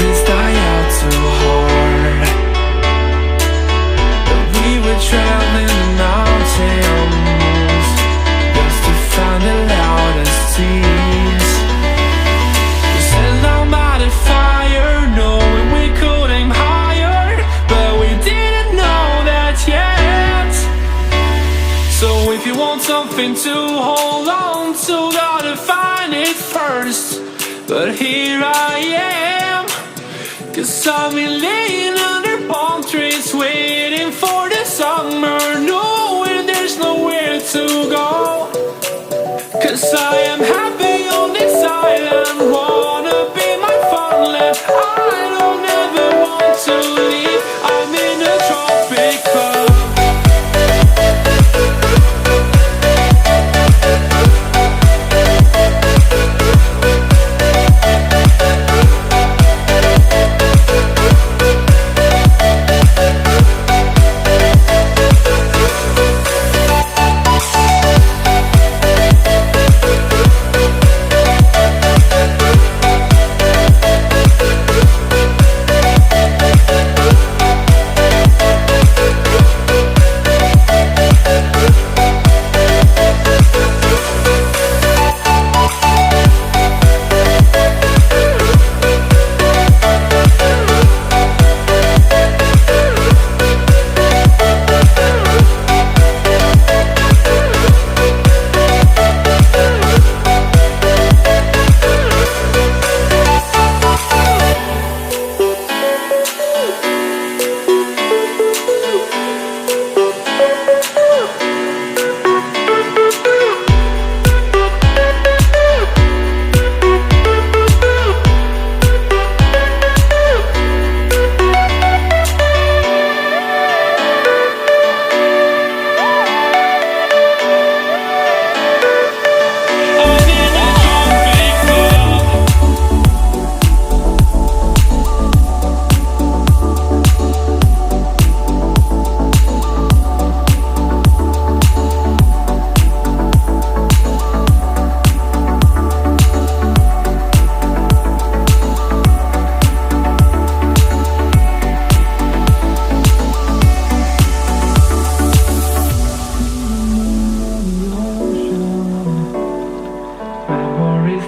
Memories die out too hard. But we were traveling the mountains just to find the loudest tears. We set down by the fire, knowing we could aim higher, but we didn't know that yet. So if you want something to hold on to, gotta find it first. But here I am, 'cause I've been laying under palm trees, waiting for the summer, knowing there's nowhere to go. 'Cause I am happy on this island, wanna be my farmland. I don't ever want to leave, I'm in a tropic club.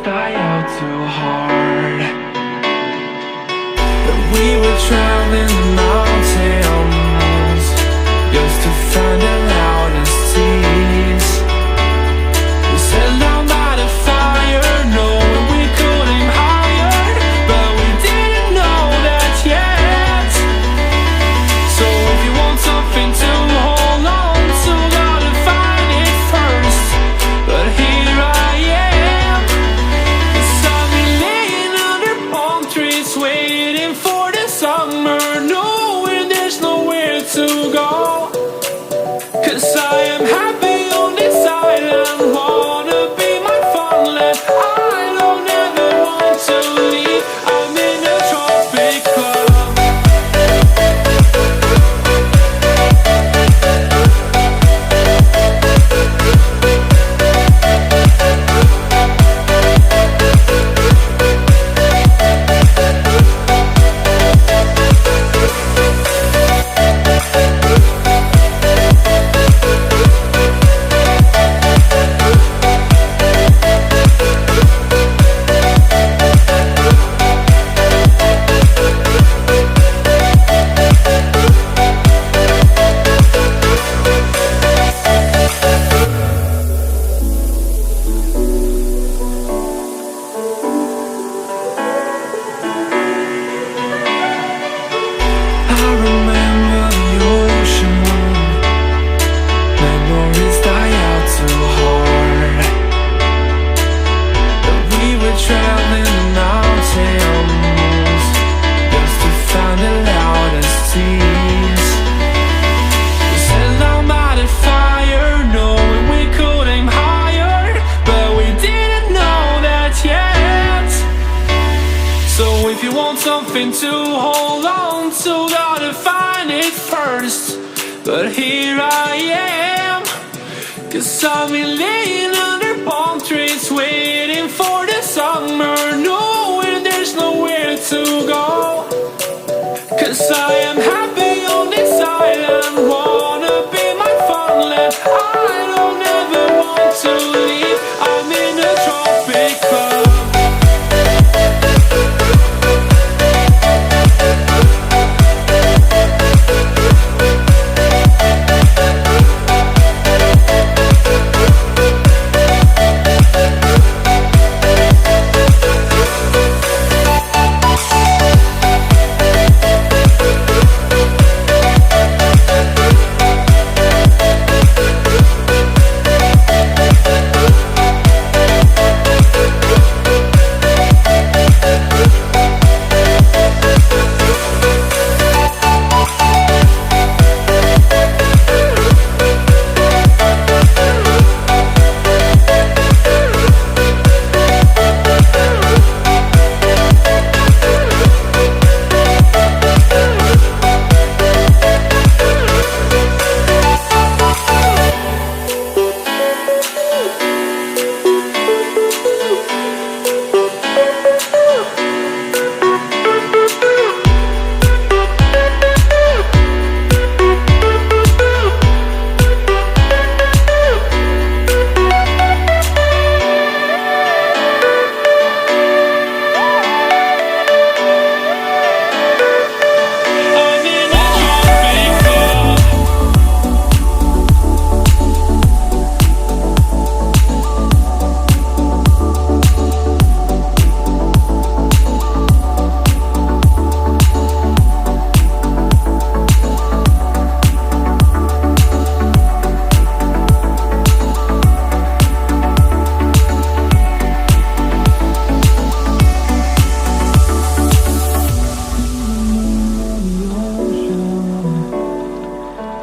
Die out too hard. But we were traveling the mountains just to find the loudest tears. We sat down by the fire, knowing we could aim higher, but we didn't know that yet. So if you want something to hold on to, gotta find it first. But here I am, waiting for the summer, knowing there's nowhere to go. 'Cause I am happy on this island, wanna be my farmland. I don't ever want to leave, I'm in a tropic club. Something to hold on to, gotta find it first. But here I am, 'cause I've been laying under palm trees, waiting for the summer, knowing there's nowhere to go. 'Cause I am happy on this island. Wanna be my farmland. I don't ever want to leave. I'm in a tropic club.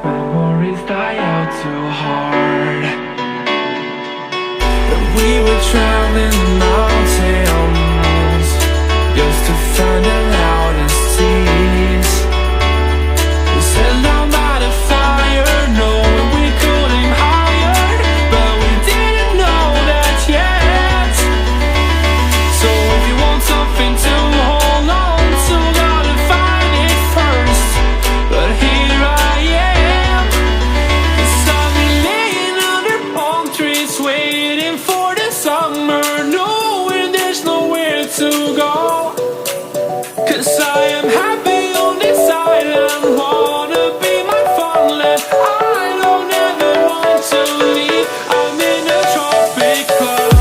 Memories die out too hard. But we were traveling the mountains just to find the loudest tears. We sat down by the fire, knowing we could aim higher, but we didn't know that yet. So if you want something to hold on to, gotta find it first. But here I am, 'cause I've been laying under palm trees, waiting for the summer, knowing there's nowhere to go. 'Cause I am happy on this island, wanna be my farmland. I don't ever want to leave. I'm in a tropic club.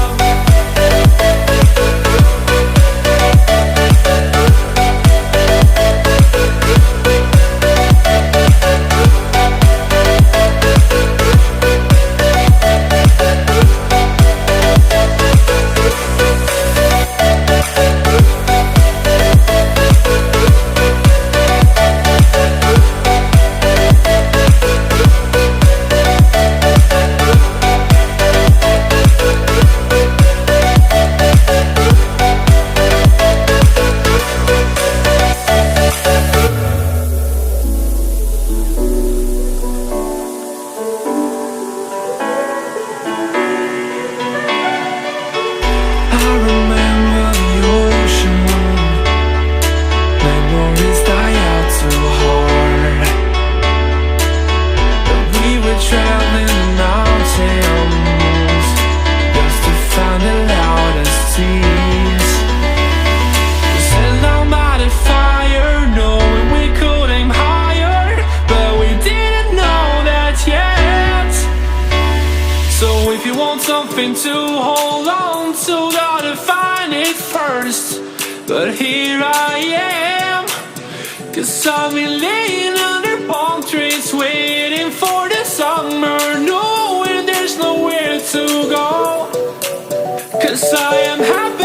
I remember the ocean. Memories die out too hard. But we were traveling the mountains just to find the loudest tears. We sat down by the fire, knowing we could aim higher, but we didn't know that yet. So if you want something to hold on to, gotta find it first. But here I am, 'cause I've been laying under palm trees, waiting for the summer, knowing there's nowhere to go. 'Cause I am happy